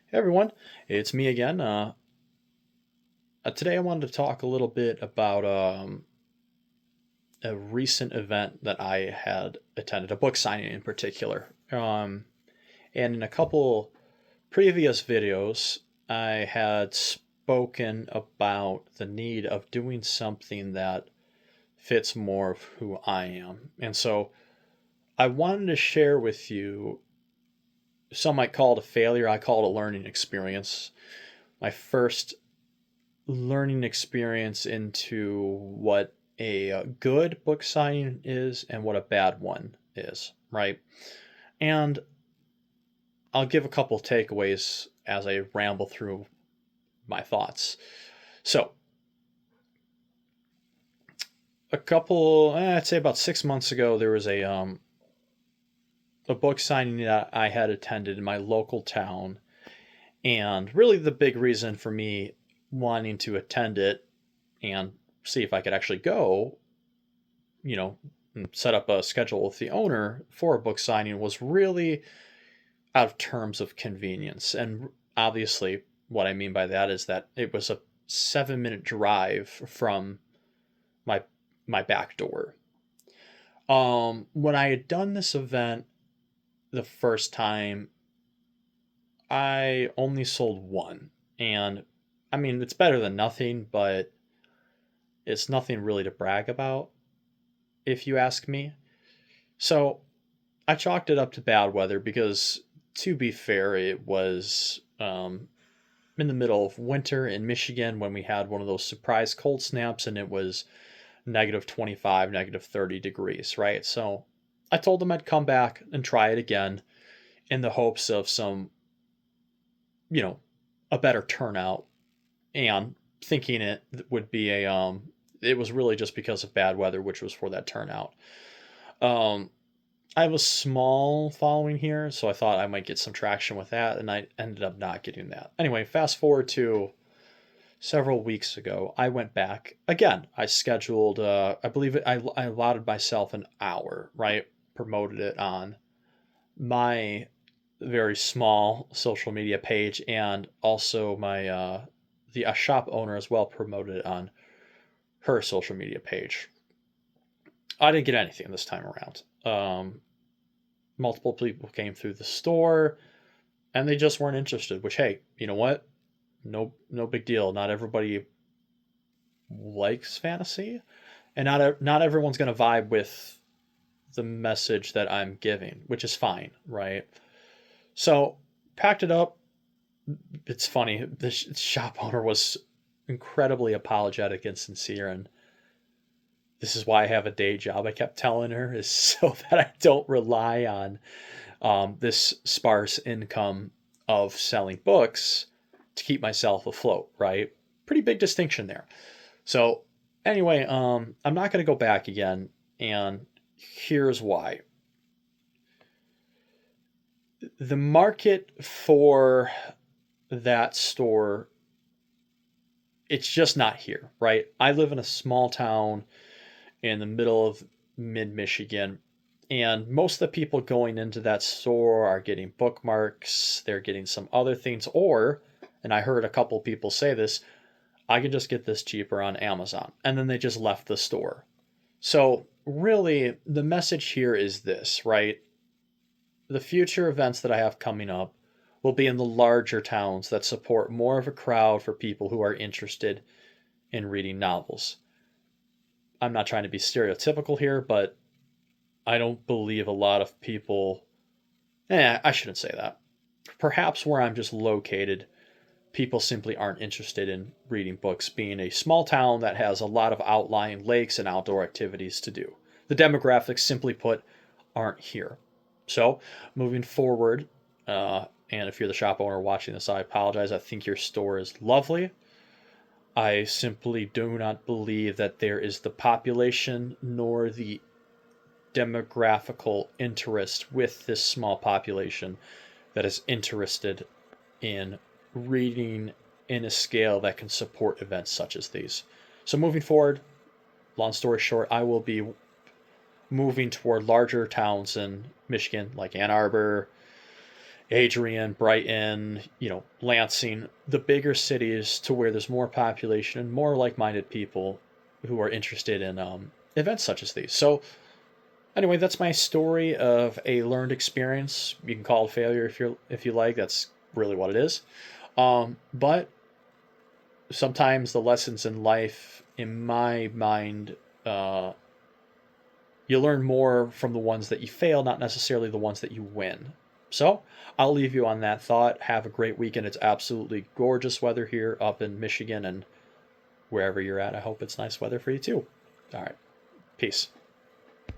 Hey everyone, it's me again. Today I wanted to talk a little bit about a recent event that I had attended, a book signing in particular. And in a couple previous videos, I had spoken about the need of doing something that fits more of who I am. And so I wanted to share with you, some might call it a failure, I call it a learning experience. My first learning experience into what a good book signing is and what a bad one is, right? And I'll give a couple takeaways as I ramble through my thoughts. So, I'd say about 6 months ago, there was a book signing that I had attended in my local town, and really the big reason for me wanting to attend it and see if I could actually go, you know, set up a schedule with the owner for a book signing was really out of terms of convenience. And obviously, what I mean by that is that it was a 7 minute drive from my my back door. When I had done this event the first time, I only sold one, and I mean it's better than nothing, but it's nothing really to brag about, if you ask me. So I chalked it up to bad weather because, to be fair, it was in the middle of winter in Michigan when we had one of those surprise cold snaps and it was negative 25, negative 30 degrees, right? So I told them I'd come back and try it again in the hopes of some, you know, a better turnout, and thinking it would be it was really just because of bad weather, which was for that turnout. Um, I have a small following here, so I thought I might get some traction with that, and I ended up not getting that. Anyway, fast forward to several weeks ago, I went back again. I scheduled, I believe I allotted myself an hour, right? Promoted it on my very small social media page, and also my the shop owner as well promoted it on her social media page. I didn't get anything this time around. Multiple people came through the store and they just weren't interested, which, hey, you know what, no big deal. Not everybody likes fantasy, and not everyone's going to vibe with the message that I'm giving, which is fine, right? So packed it up. It's funny, the shop owner was incredibly apologetic and sincere, and this is why I have a day job, I kept telling her, is so that I don't rely on this sparse income of selling books to keep myself afloat, right? Pretty big distinction there. So, anyway, I'm not going to go back again, and here's why. The market for that store, it's just not here, right? I live in a small town in the middle of mid Michigan, and most of the people going into that store are getting bookmarks, they're getting some other things, or, and I heard a couple people say this, I can just get this cheaper on Amazon. And then they just left the store. So, really, the message here is this, right? The future events that I have coming up will be in the larger towns that support more of a crowd for people who are interested in reading novels. I'm not trying to be stereotypical here, but I don't believe a lot of people. I shouldn't say that. Perhaps where I'm just located, people simply aren't interested in reading books, being a small town that has a lot of outlying lakes and outdoor activities to do. The demographics, simply put, aren't here. So, moving forward, and if you're the shop owner watching this, I apologize. I think your store is lovely. I simply do not believe that there is the population nor the demographical interest with this small population that is interested in reading in a scale that can support events such as these. So, moving forward, long story short, I will be moving toward larger towns in Michigan, like Ann Arbor Adrian, Brighton, Lansing, the bigger cities to where there's more population and more like-minded people who are interested in events such as these. So anyway, that's my story of a learned experience. You can call it failure if you like. That's really what it is. But sometimes the lessons in life, in my mind, you learn more from the ones that you fail, not necessarily the ones that you win. So I'll leave you on that thought. Have a great weekend. It's absolutely gorgeous weather here up in Michigan and wherever you're at. I hope it's nice weather for you too. All right. Peace.